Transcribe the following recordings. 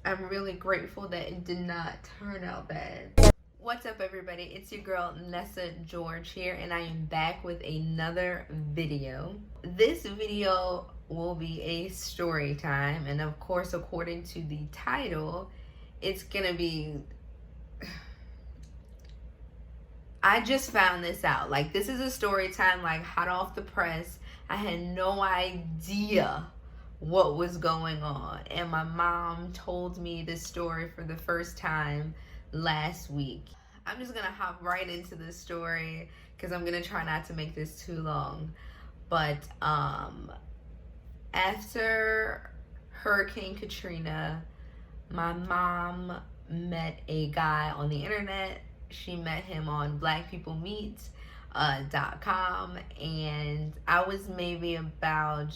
I'm really grateful that it did not turn out bad. What's up, everybody? It's your girl Nessa George here, and I am back with another video. This video will be a story time, and of course, according to the title, it's gonna be. I just found this out. Like, this is a story time, like, hot off the press. I had no idea what was going on. And my mom told me this story for the first time last week. I'm just gonna hop right into this story because I'm gonna try not to make this too long. But after Hurricane Katrina, my mom met a guy on the internet. She met him on blackpeoplemeet.com, and I was maybe about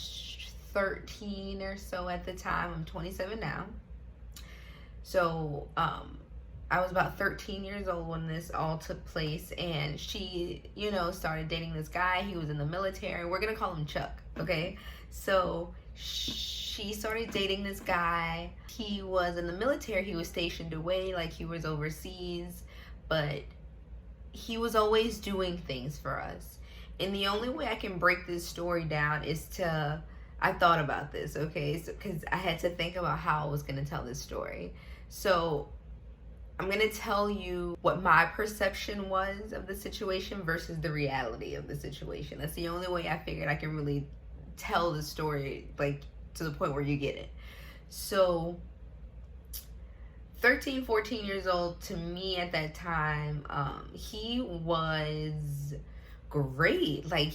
13 or so at the time. I'm 27 now. So I was about 13 years old when this all took place, and she, started dating this guy. He was in the military. We're gonna call him Chuck, okay? So she started dating this guy. He was in the military. He was stationed away, like he was overseas, but he was always doing things for us. And the only way I can break this story down is I thought about this, okay? Because I had to think about how I was going to tell this story. So I'm going to tell you what my perception was of the situation versus the reality of the situation. That's the only way I figured I can really tell the story, like, to the point where you get it. So 13, 14 years old, to me at that time, he was great. Like,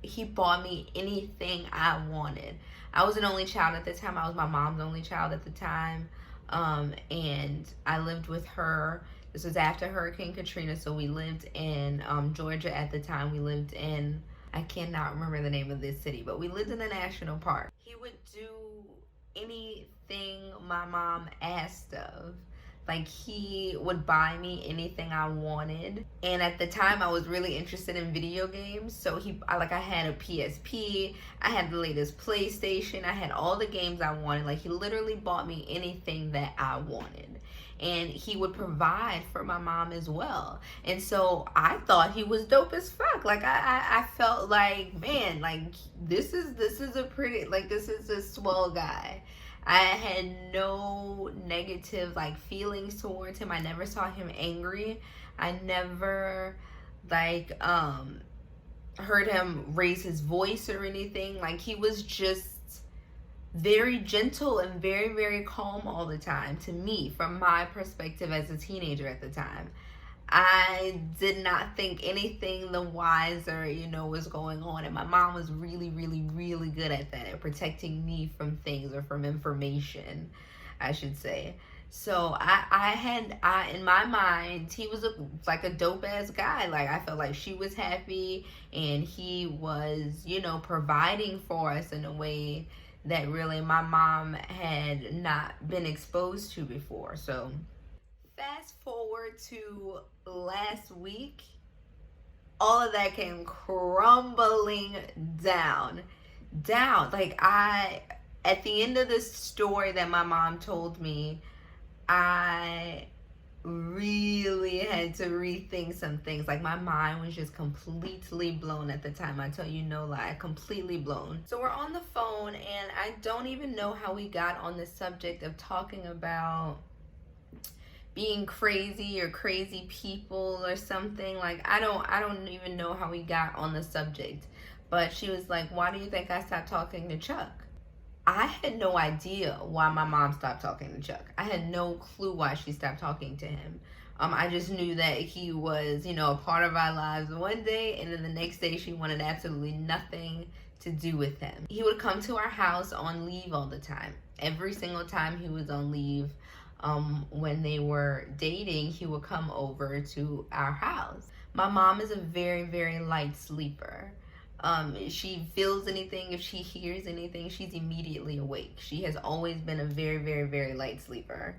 he bought me anything I wanted. I was an only child at the time. I was my mom's only child at the time. And I lived with her. This was after Hurricane Katrina, so we lived in Georgia at the time. We lived in, I cannot remember the name of this city, but we lived in a national park. He would do anything my mom asked of. Like, he would buy me anything I wanted. And at the time, I was really interested in video games. So I had a PSP, I had the latest PlayStation, I had all the games I wanted. Like, he literally bought me anything that I wanted. And he would provide for my mom as well. And so I thought he was dope as fuck. Like, I felt like, man, like, this is a swell guy. I had no negative, like, feelings towards him. I never saw him angry. I never, like, heard him raise his voice or anything. Like, he was just very gentle and very, very calm all the time, to me, from my perspective as a teenager at the time. I did not think anything the wiser, was going on. And my mom was really, really, really good at that, at protecting me from things, or from information, I should say. So I in my mind, he was like a dope ass guy. Like, I felt like she was happy, and he was, providing for us in a way that really my mom had not been exposed to before. So fast forward to last week, all of that came crumbling down. Like, at the end of this story that my mom told me, I really had to rethink some things. Like, my mind was just completely blown at the time. I tell you no lie, completely blown. So we're on the phone, and I don't even know how we got on the subject of talking about being crazy or crazy people or something. Like, I don't even know how we got on the subject. But she was like, why do you think I stopped talking to Chuck? I had no idea why my mom stopped talking to Chuck. I had no clue why she stopped talking to him. I just knew that he was, a part of our lives one day, and then the next day she wanted absolutely nothing to do with him. He would come to our house on leave all the time. Every single time he was on leave, when they were dating, he would come over to our house. My mom is a very, very light sleeper. She feels anything, if she hears anything, she's immediately awake. She has always been a very, very, very light sleeper.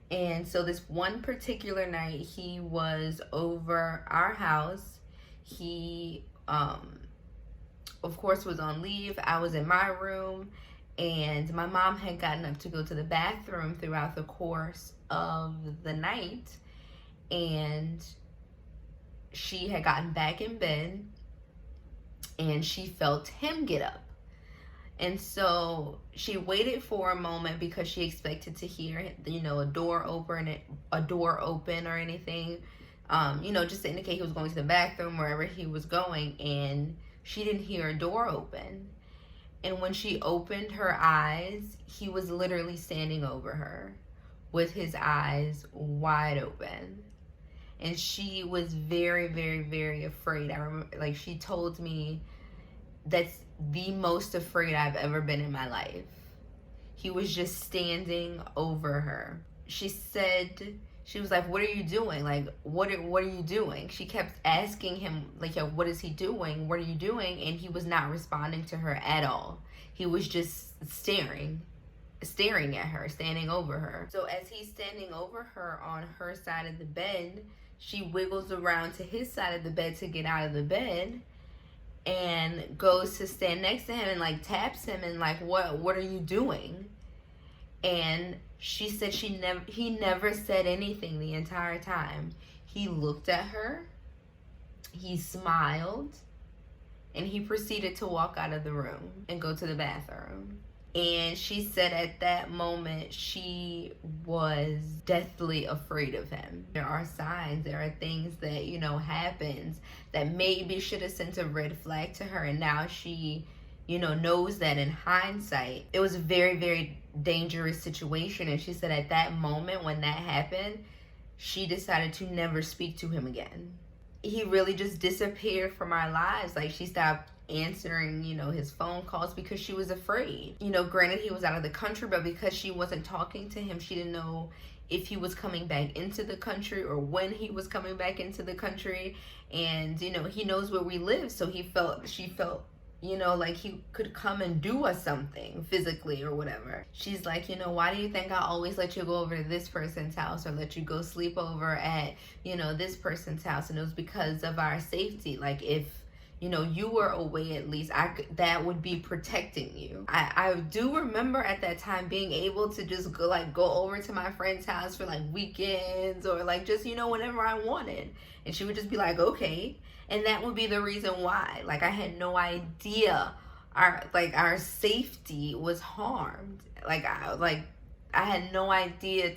And so this one particular night, he was over our house. He, of course, was on leave. I was in my room, And my mom had gotten up to go to the bathroom throughout the course of the night, and she had gotten back in bed and she felt him get up. And so she waited for a moment because she expected to hear, a door open or anything, just to indicate he was going to the bathroom, wherever he was going. And she didn't hear a door open. And when she opened her eyes, he was literally standing over her with his eyes wide open. And she was very, very, very afraid. I remember, she told me that's the most afraid I've ever been in my life. He was just standing over her. She said, she was like, "What are you doing? What are you doing?" She kept asking him, "What is he doing? What are you doing?" And he was not responding to her at all. He was just staring at her, standing over her. So as he's standing over her on her side of the bed, she wiggles around to his side of the bed to get out of the bed, and goes to stand next to him and taps him and what are you doing? And she said he never said anything the entire time. He looked at her, he smiled, and he proceeded to walk out of the room and go to the bathroom. And she said at that moment she was deathly afraid of him. There are signs, there are things that, happens that maybe should have sent a red flag to her. And now she, knows that in hindsight, it was a very, very dangerous situation. And she said at that moment when that happened, she decided to never speak to him again. He really just disappeared from our lives. She stopped answering, his phone calls because she was afraid. Granted, he was out of the country, but because she wasn't talking to him, she didn't know if he was coming back into the country or when he was coming back into the country. And, he knows where we live, so she felt, like he could come and do us something physically or whatever. She's like, "Why do you think I always let you go over to this person's house or let you go sleep over at, this person's house?" And it was because of our safety. If you were away, at least that would be protecting you. I do remember at that time being able to just go over to my friend's house for weekends or just, whenever I wanted. And she would just be like, "Okay." And that would be the reason why. I had no idea our safety was harmed. I had no idea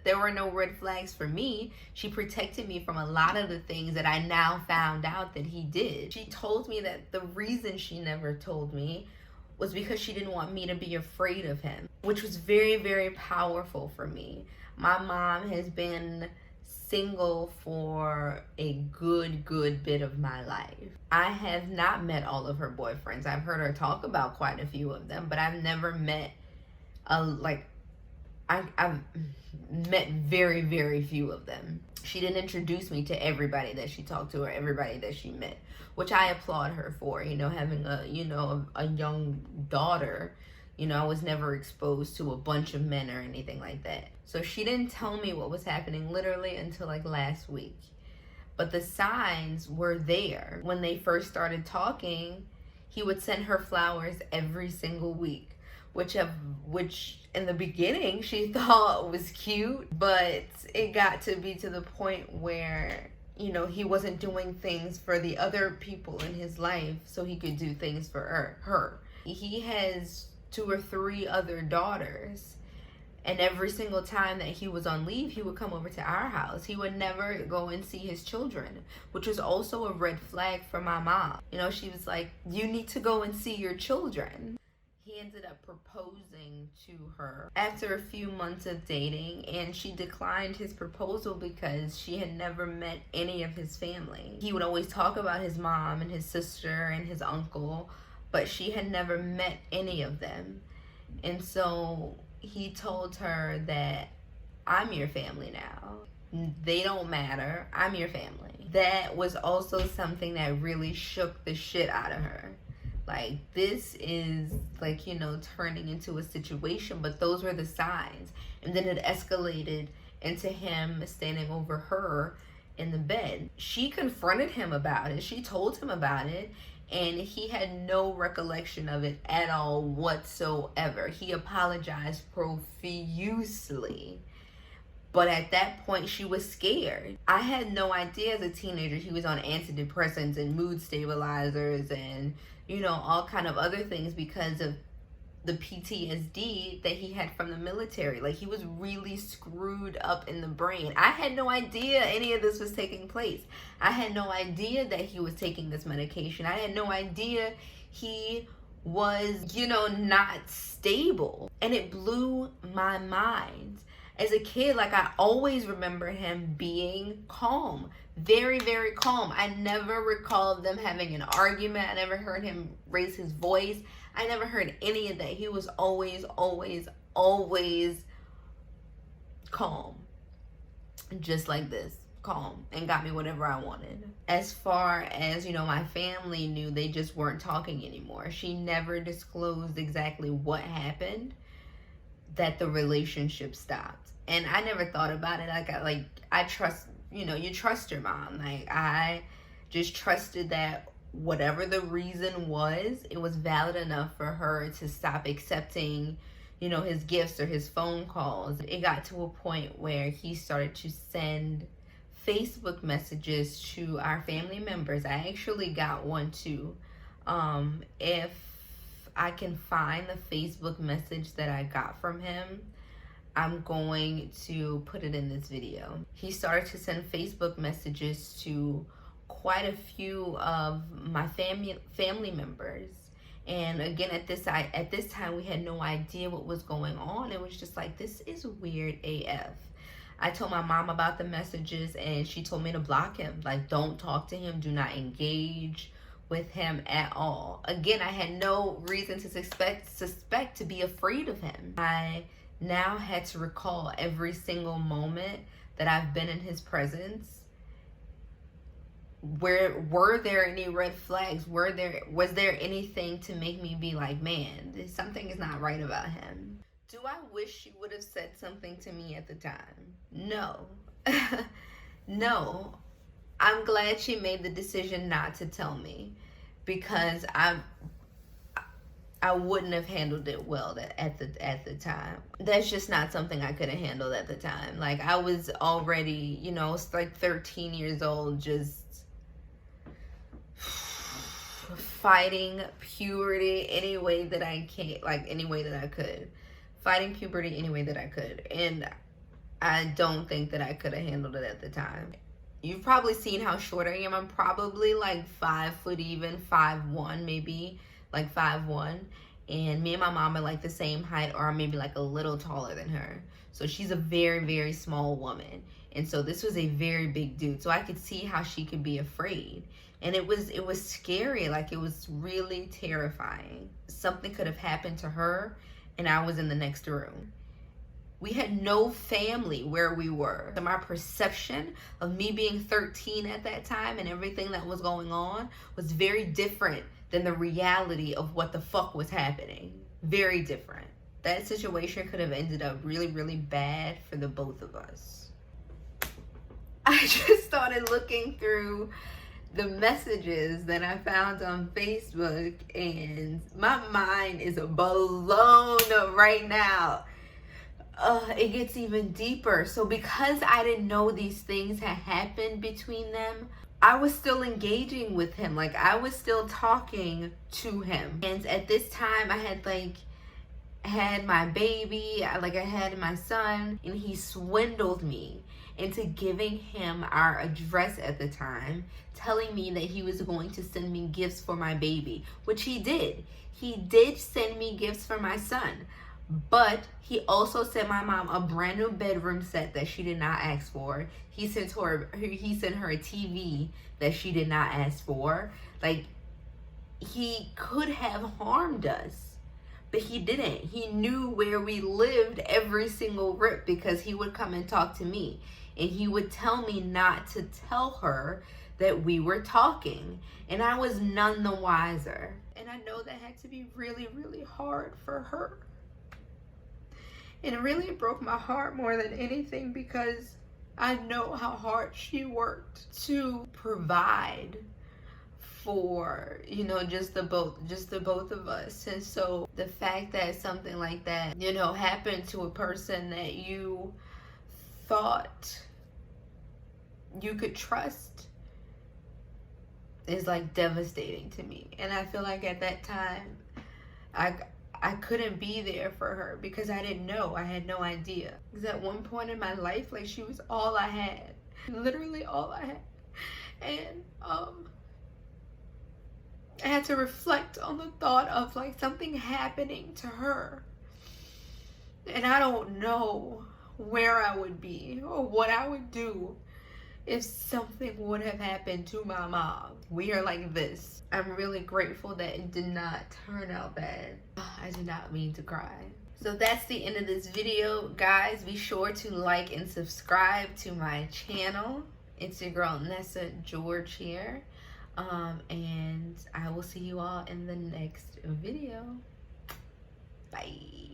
there were no red flags for me. She protected me from a lot of the things that I now found out that he did. She told me that the reason she never told me was because she didn't want me to be afraid of him, which was very, very powerful for me. My mom has been single for a good bit of my life. I have not met all of her boyfriends. I've heard her talk about quite a few of them, but I've never met I've met very, very few of them. She didn't introduce me to everybody that she talked to or everybody that she met, which I applaud her for. Having a young daughter, I was never exposed to a bunch of men or anything like that. So she didn't tell me what was happening literally until last week. But the signs were there. When they first started talking, he would send her flowers every single week, which in the beginning she thought was cute, but it got to be to the point where, he wasn't doing things for the other people in his life so he could do things for her. He has 2 or 3 other daughters, and every single time that he was on leave, he would come over to our house. He would never go and see his children, which was also a red flag for my mom. She was like, "You need to go and see your children." He ended up proposing to her after a few months of dating, and she declined his proposal because she had never met any of his family. He would always talk about his mom and his sister and his uncle, but she had never met any of them. And so he told her that, "I'm your family now. They don't matter. I'm your family." That was also something that really shook the shit out of her. This is turning into a situation, but those were the signs. And then it escalated into him standing over her in the bed. She confronted him about it. She told him about it. and he had no recollection of it at all whatsoever. He apologized profusely. But at that point, she was scared. I had no idea as a teenager he was on antidepressants and mood stabilizers and, all kind of other things because of the PTSD that he had from the military. Like, he was really screwed up in the brain. I had no idea any of this was taking place. I had no idea that he was taking this medication. I had no idea he was, not stable. And it blew my mind. As a kid, like, I always remember him being calm, very, very calm. I never recalled them having an argument. I never heard him raise his voice. I never heard any of that. He was always, always, always calm. Just like this, calm, and got me whatever I wanted. As far as, my family knew, they just weren't talking anymore. She never disclosed exactly what happened that the relationship stopped. And I never thought about it. I trust, you trust your mom. Like, I just trusted that whatever the reason was, it was valid enough for her to stop accepting, his gifts or his phone calls. It got to a point where he started to send Facebook messages to our family members. I actually got one too. If I can find the Facebook message that I got from him, I'm going to put it in this video. He started to send Facebook messages to quite a few of my family members. And again, at this time, we had no idea what was going on. It was just like, this is weird AF. I told my mom about the messages, and she told me to block him. Like, don't talk to him. Do not engage with him at all. Again, I had no reason to suspect to be afraid of him. I now had to recall every single moment that I've been in his presence. Were there any red flags? Was there anything to make me be like, man, something is not right about him? Do I wish she would have said something to me at the time? No. No. I'm glad she made the decision not to tell me, because I wouldn't have handled it well at the time. That's just not something I could have handled at the time. Like, I was already, it's like 13 years old, just fighting puberty any way that I can, like any way that I could. Fighting puberty any way that I could. And I don't think that I could have handled it at the time. You've probably seen how short I am. I'm probably like 5 foot even, 5'1", maybe like 5'1". And me and my mom are like the same height, or maybe like a little taller than her. So she's a very, very small woman. And so this was a very big dude. So I could see how she could be afraid. And it was scary. Like, it was really terrifying. Something could have happened to her, and I was in the next room. We had no family where we were. So my perception of me being 13 at that time and everything that was going on was very different than the reality of what the fuck was happening. Very different. That situation could have ended up really, really bad for the both of us. I just started looking through the messages that I found on Facebook, and my mind is blown right now. It gets even deeper. So because I didn't know these things had happened between them, I was still engaging with him. Like, I was still talking to him. And at this time, I had my baby, I had my son, and he swindled me into giving him our address at the time, telling me that he was going to send me gifts for my baby, which he did. He did send me gifts for my son, but he also sent my mom a brand new bedroom set that she did not ask for. He sent her a TV that she did not ask for. Like, he could have harmed us, but he didn't. He knew where we lived every single rip, because he would come and talk to me, and he would tell me not to tell her that we were talking, and I was none the wiser. And I know that had to be really, really hard for her. And it really broke my heart more than anything, because I know how hard she worked to provide for, you know, just the both of us. And so the fact that something like that, you know, happened to a person that you thought you could trust is like devastating to me. And I feel like at that time I couldn't be there for her because I didn't know. I had no idea. Because at one point in my life, like, she was all I had. Literally all I had. And I had to reflect on the thought of like something happening to her. And I don't know where I would be or what I would do if something would have happened to my mom. We are like this. I'm really grateful that it did not turn out bad. I did not mean to cry. So that's the end of this video, guys. Be sure to like and subscribe to my channel. It's your girl Nessa George here. And I will see you all in the next video. Bye.